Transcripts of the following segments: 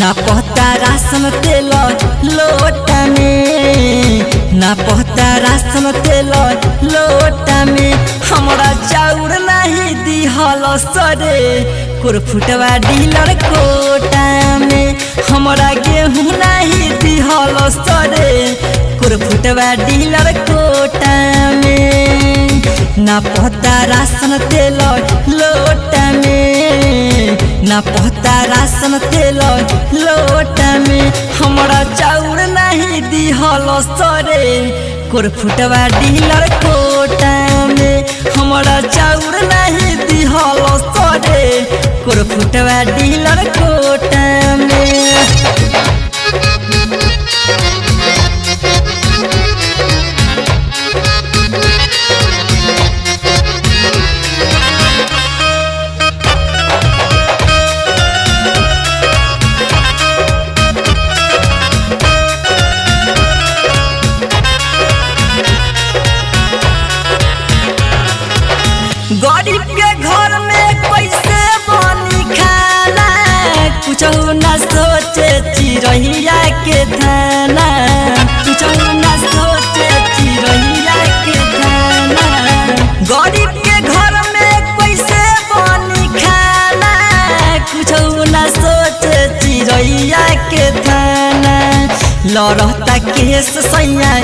ना पहता राशन तेल लोटा में, ना पहता राशन तेल लोटा में। हमरा चाउर नहीं दिहल सरे कुरफुटवा डीलर कोटा में। हमरा गेहूँ नहीं दिहल सरे कुरफुटवा डीलर कोटा में। ना पहता राशन तेल लोटा में, ना पहता राशन तेल लोटा में। हमरा चाउर नहीं दिहल सरे कुरफुटवा डीलर कोटा में। हमरा चाउर नहीं दिहल सरे कुरफुटवा डीलर कोटा में। गरीब के घर में कैसे बनी खाना, कुछ न सोचे चिरैया के थाना, कुछ न सोचे चिरैया के थाना। गरीब के घर में कैसे बनी खाना, कुछ न सोचे चिरैया के थाना। लड़ता केस सैया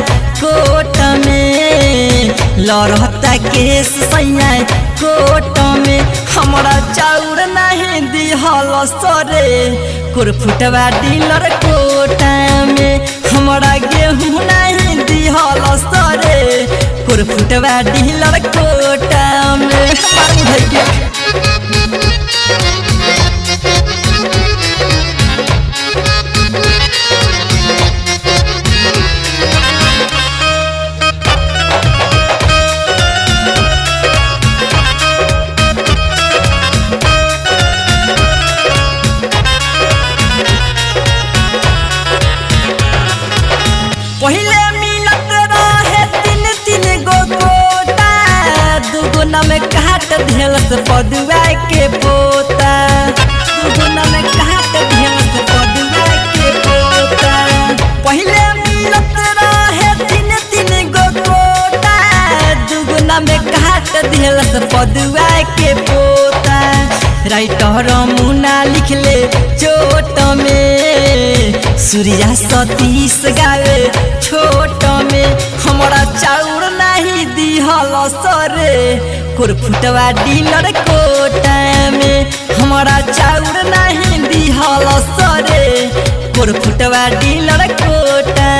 कोट में, लड़ता केस सैया कोट में। हमरा चाउर नहीं दिहल सरे कुरफुटवा डीलर कोटा में। हमरा गेहूँ नहीं दिहल सरे कुरफुटवा डीलर कोटा में। पहिले मिलत रहे तीन तीन गो कोटा, दुगुना में काट धेलस पदुआ के पोता, दुगुना में काट धेलस पदुआ के पोता। पहिले मिलत रहे तीन तीन गो कोटा, दुगुना में काट धेलस पदुआ के पोता। राइटर मुना लिखले चोट में, सूर्या सतीश गावे छोट में। हमरा चाउर नहीं दिहल सरे कुरफुटवा डीलर कोटा में। हमरा चाउर नहीं दिहल सरे कुरफुटवा डीलर कोटा